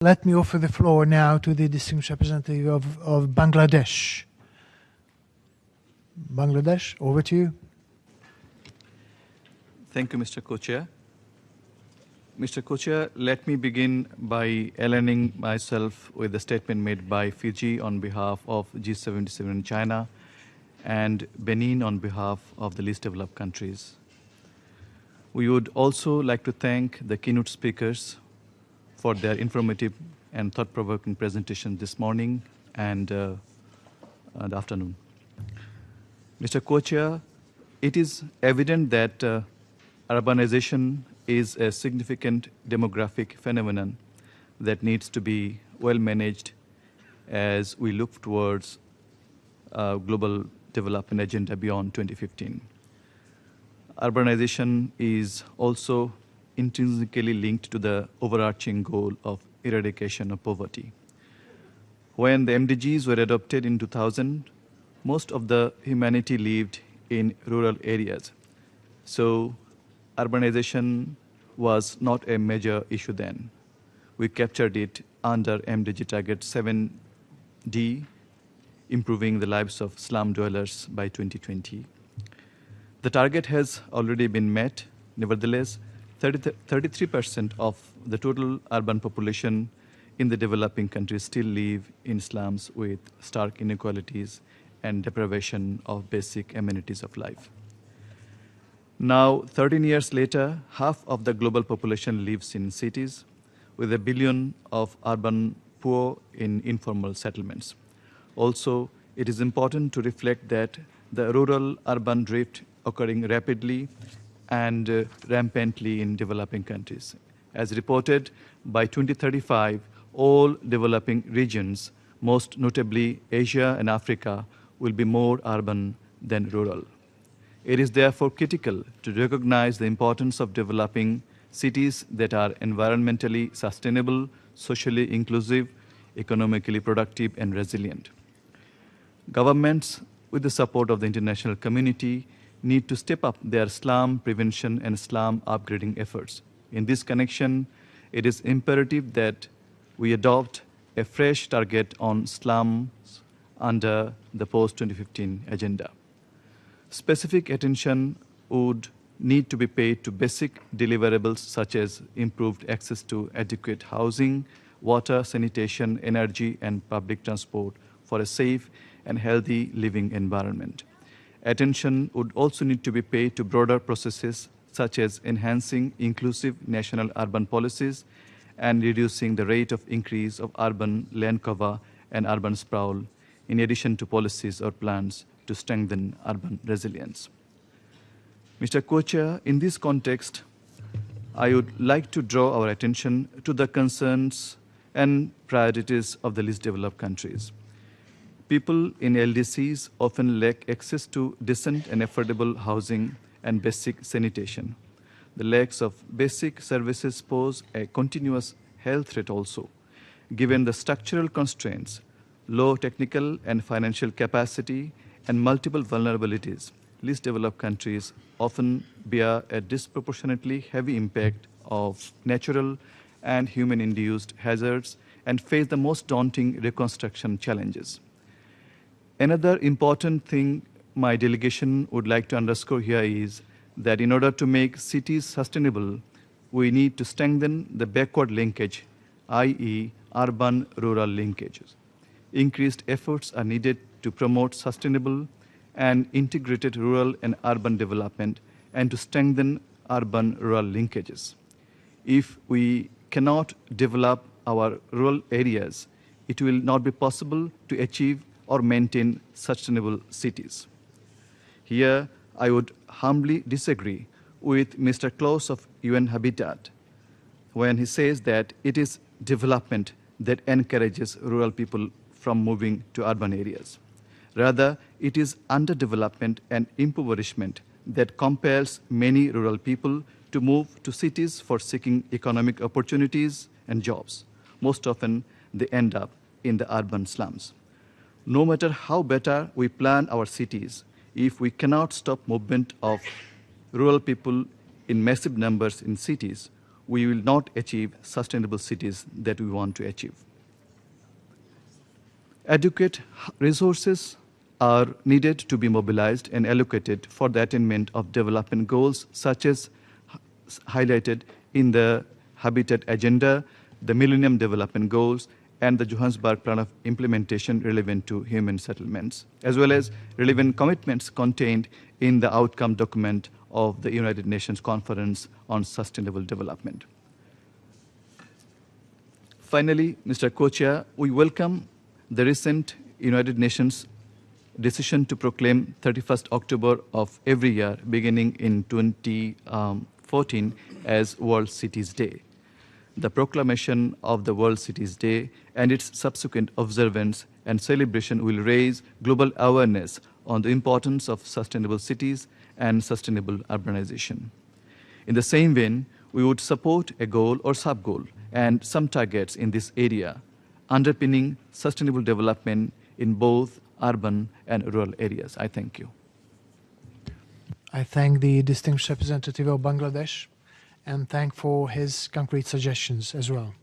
Let me offer the floor now to the distinguished representative of Bangladesh. Bangladesh, over to you. Thank you, Mr. Co-Chair. Mr. Co-Chair, let me begin by aligning myself with the statement made by Fiji on behalf of G77 in China and Benin on behalf of the least developed countries. We would also like to thank the keynote speakers for their informative and thought-provoking presentation this morning and the afternoon. Mr. Co-Chair, it is evident that urbanization is a significant demographic phenomenon that needs to be well managed as we look towards global development agenda beyond 2015. Urbanization is also intrinsically linked to the overarching goal of eradication of poverty. When the MDGs were adopted in 2000, most of the humanity lived in rural areas. So urbanization was not a major issue then. We captured it under MDG target 7D, improving the lives of slum dwellers by 2020. The target has already been met. Nevertheless, 33% of the total urban population in the developing countries still live in slums with stark inequalities and deprivation of basic amenities of life. Now, 13 years later, half of the global population lives in cities, with 1 billion of urban poor in informal settlements. Also, it is important to reflect that the rural-urban drift occurring rapidly and rampantly in developing countries. As reported, by 2035, all developing regions, most notably Asia and Africa, will be more urban than rural. It is therefore critical to recognize the importance of developing cities that are environmentally sustainable, socially inclusive, economically productive, and resilient. Governments, with the support of the international community, need to step up their slum prevention and slum upgrading efforts. In this connection, it is imperative that we adopt a fresh target on slums under the post-2015 agenda. Specific attention would need to be paid to basic deliverables such as improved access to adequate housing, water, sanitation, energy, and public transport for a safe and healthy living environment. Attention would also need to be paid to broader processes such as enhancing inclusive national urban policies and reducing the rate of increase of urban land cover and urban sprawl, in addition to policies or plans to strengthen urban resilience. Mr. Co-Chair, in this context, I would like to draw our attention to the concerns and priorities of the least developed countries. People in LDCs often lack access to decent and affordable housing and basic sanitation. The lacks of basic services pose a continuous health threat also, given the structural constraints, low technical and financial capacity, and multiple vulnerabilities. Least developed countries often bear a disproportionately heavy impact of natural and human-induced hazards and face the most daunting reconstruction challenges. Another important thing my delegation would like to underscore here is that in order to make cities sustainable, we need to strengthen the backward linkage, i.e. urban-rural linkages. Increased efforts are needed to promote sustainable and integrated rural and urban development and to strengthen urban-rural linkages. If we cannot develop our rural areas, it will not be possible to achieve or maintain sustainable cities. Here, I would humbly disagree with Mr. Klaus of UN Habitat when he says that it is development that encourages rural people from moving to urban areas. Rather, it is underdevelopment and impoverishment that compels many rural people to move to cities for seeking economic opportunities and jobs. Most often, they end up in the urban slums. No matter how better we plan our cities, if we cannot stop movement of rural people in massive numbers in cities, we will not achieve sustainable cities that we want to achieve. Adequate resources are needed to be mobilized and allocated for the attainment of development goals such as highlighted in the Habitat Agenda, the Millennium Development Goals, and the Johannesburg Plan of Implementation relevant to human settlements, as well as relevant commitments contained in the outcome document of the United Nations Conference on Sustainable Development. Finally, Mr. Co-Chair, we welcome the recent United Nations decision to proclaim 31st October of every year, beginning in 2014, as World Cities Day. The proclamation of the World Cities Day and its subsequent observance and celebration will raise global awareness on the importance of sustainable cities and sustainable urbanization. In the same vein, we would support a goal or sub-goal and some targets in this area, underpinning sustainable development in both urban and rural areas. I thank you. I thank the distinguished representative of Bangladesh and thank for his concrete suggestions as well.